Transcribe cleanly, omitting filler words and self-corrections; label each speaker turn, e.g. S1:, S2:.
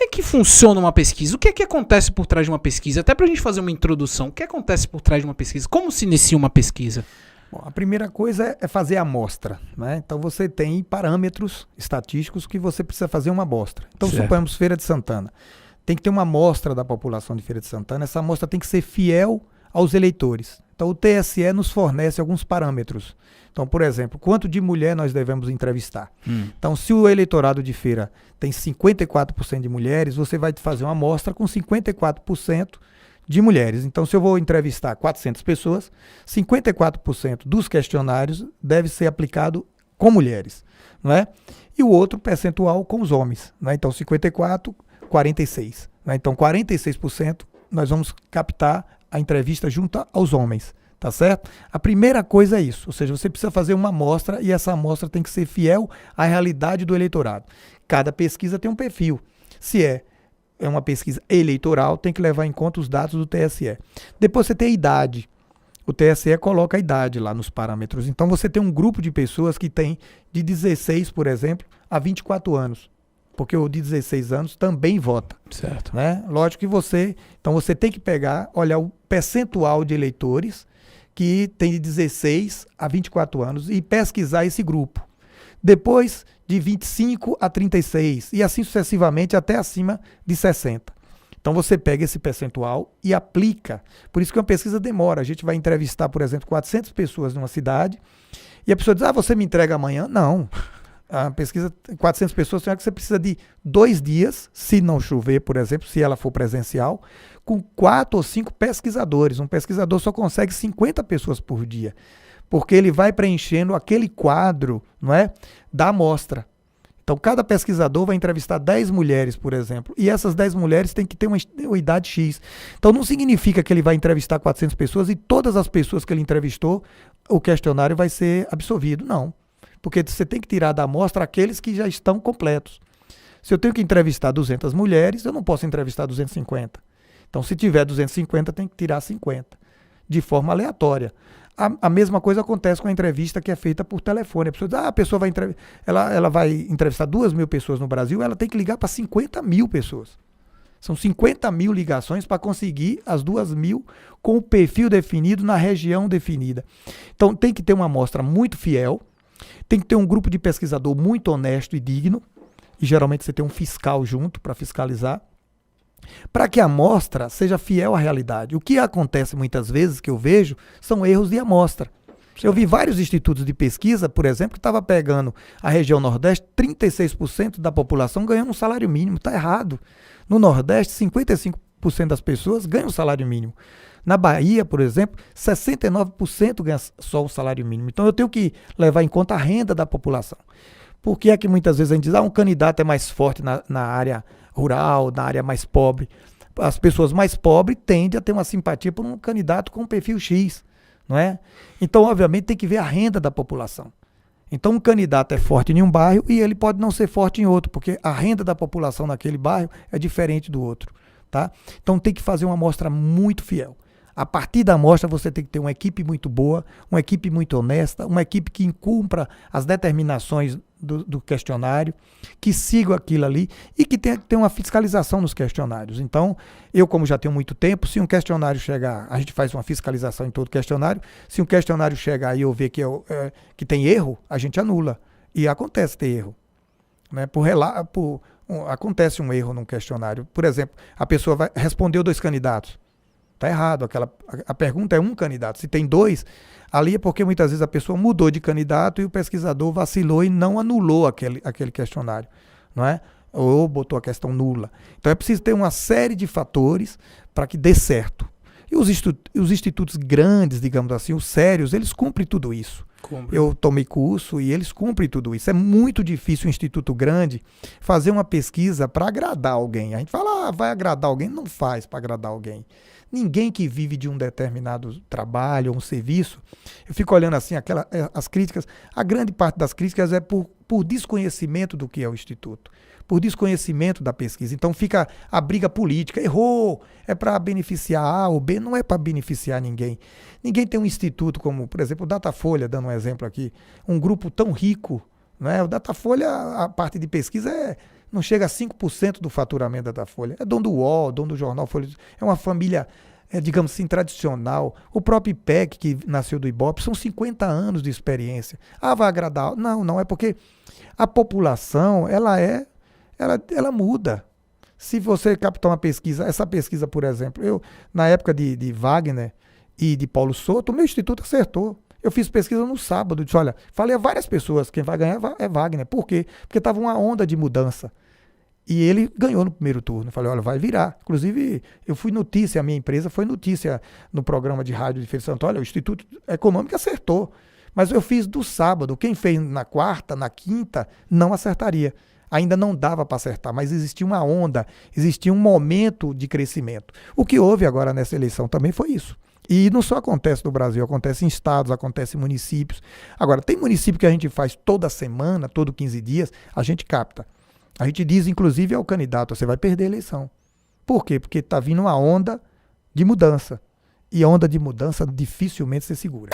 S1: é que funciona uma pesquisa? O que é que acontece por trás de uma pesquisa? Até pra gente fazer uma introdução. O que acontece por trás de uma pesquisa? Como se inicia uma pesquisa?
S2: Bom, a primeira coisa é fazer a amostra, né? Então você tem parâmetros estatísticos que você precisa fazer uma amostra. Então suponhamos Feira de Santana. Tem que ter uma amostra da população de Feira de Santana. Essa amostra tem que ser fiel aos eleitores. Então o TSE nos fornece alguns parâmetros. Então, por exemplo, quanto de mulher nós devemos entrevistar? Então, se o eleitorado de Feira tem 54% de mulheres, você vai fazer uma amostra com 54% de mulheres. Então, se eu vou entrevistar 400 pessoas, 54% dos questionários deve ser aplicado com mulheres, não é? E o outro percentual com os homens, não é? Então, 54, 46. Não é? Então, 46% nós vamos captar a entrevista junto aos homens, tá certo? A primeira coisa é isso, ou seja, você precisa fazer uma amostra e essa amostra tem que ser fiel à realidade do eleitorado. Cada pesquisa tem um perfil. Se é uma pesquisa eleitoral, tem que levar em conta os dados do TSE. Depois você tem a idade. O TSE coloca a idade lá nos parâmetros. Então você tem um grupo de pessoas que tem de 16, por exemplo, a 24 anos. Porque o de 16 anos também vota.
S1: Certo.
S2: Né? Lógico que então você tem que olhar o percentual de eleitores que tem de 16 a 24 anos e pesquisar esse grupo. Depois, de 25 a 36 e assim sucessivamente até acima de 60. Então você pega esse percentual e aplica. Por isso que uma pesquisa demora. A gente vai entrevistar, por exemplo, 400 pessoas numa cidade e a pessoa diz, você me entrega amanhã? Não. A pesquisa, 400 pessoas, que você precisa de 2 dias, se não chover, por exemplo, se ela for presencial, com 4 ou 5 pesquisadores. Um pesquisador só consegue 50 pessoas por dia, porque ele vai preenchendo aquele quadro, não é, da amostra. Então, cada pesquisador vai entrevistar 10 mulheres, por exemplo, e essas 10 mulheres têm que ter uma idade X. Então, não significa que ele vai entrevistar 400 pessoas e todas as pessoas que ele entrevistou, o questionário vai ser absolvido. Não. Porque você tem que tirar da amostra aqueles que já estão completos. Se eu tenho que entrevistar 200 mulheres, eu não posso entrevistar 250. Então, se tiver 250, tem que tirar 50, de forma aleatória. A mesma coisa acontece com a entrevista que é feita por telefone. A pessoa diz, a pessoa vai ela vai entrevistar 2.000 pessoas no Brasil, ela tem que ligar para 50.000 pessoas. São 50.000 ligações para conseguir as 2.000 com o perfil definido na região definida. Então, tem que ter uma amostra muito fiel, tem que ter um grupo de pesquisador muito honesto e digno, e geralmente você tem um fiscal junto para fiscalizar, para que a amostra seja fiel à realidade. O que acontece muitas vezes, que eu vejo, são erros de amostra. Eu vi vários institutos de pesquisa, por exemplo, que estava pegando a região Nordeste, 36% da população ganhando um salário mínimo. Está errado. No Nordeste, 55% das pessoas ganham um salário mínimo. Na Bahia, por exemplo, 69% ganha só o salário mínimo. Então eu tenho que levar em conta a renda da população. Por que é que muitas vezes a gente diz, um candidato é mais forte na área rural, na área mais pobre? As pessoas mais pobres tendem a ter uma simpatia por um candidato com um perfil X, não é? Então, obviamente, tem que ver a renda da população. Então, um candidato é forte em um bairro e ele pode não ser forte em outro, porque a renda da população naquele bairro é diferente do outro, tá? Então, tem que fazer uma amostra muito fiel. A partir da amostra, você tem que ter uma equipe muito boa, uma equipe muito honesta, uma equipe que cumpra as determinações do questionário, que siga aquilo ali e que tenha que ter uma fiscalização nos questionários. Então, eu, como já tenho muito tempo, se um questionário chegar, a gente faz uma fiscalização em todo questionário, se um questionário chegar e eu ver que tem erro, a gente anula. E acontece ter erro. Né? Acontece um erro num questionário. Por exemplo, a pessoa respondeu 2 candidatos. Está errado. A pergunta é um candidato. Se tem 2, ali é porque muitas vezes a pessoa mudou de candidato e o pesquisador vacilou e não anulou aquele questionário, não é? Ou botou a questão nula. Então é preciso ter uma série de fatores para que dê certo. E os institutos grandes, digamos assim, os sérios, eles cumprem tudo isso. Eu tomei curso e eles cumprem tudo isso. É muito difícil um instituto grande fazer uma pesquisa para agradar alguém. A gente fala, vai agradar alguém? Não faz para agradar alguém. Ninguém que vive de um determinado trabalho ou um serviço, eu fico olhando assim, as críticas, a grande parte das críticas é por desconhecimento do que é o Instituto, por desconhecimento da pesquisa. Então fica a briga política, errou, é para beneficiar A ou B, não é para beneficiar ninguém. Ninguém tem um instituto como, por exemplo, o Datafolha, dando um exemplo aqui, um grupo tão rico, né? O Datafolha, a parte de pesquisa não chega a 5% do faturamento da Datafolha. É dono do UOL, dono do jornal Folha. É uma família, digamos assim, tradicional. O próprio IPEC, que nasceu do Ibope, são 50 anos de experiência. Ah, vai agradar? Não, não é porque a população, ela muda. Se você captar uma pesquisa, essa pesquisa, por exemplo, eu, na época de Wagner e de Paulo Souto, o meu instituto acertou. Eu fiz pesquisa no sábado, disse, olha, falei a várias pessoas, quem vai ganhar é Wagner. Por quê? Porque estava uma onda de mudança. E ele ganhou no primeiro turno. Eu falei, olha, vai virar. Inclusive, eu fui notícia, a minha empresa foi notícia no programa de rádio de Feira de Santana. Olha, o Instituto Econômico acertou. Mas eu fiz do sábado. Quem fez na quarta, na quinta, não acertaria. Ainda não dava para acertar, mas existia uma onda, existia um momento de crescimento. O que houve agora nessa eleição também foi isso. E não só acontece no Brasil, acontece em estados, acontece em municípios. Agora, tem município que a gente faz toda semana, todo 15 dias, a gente capta. A gente diz, inclusive, ao candidato, você vai perder a eleição. Por quê? Porque está vindo uma onda de mudança. E a onda de mudança dificilmente se segura.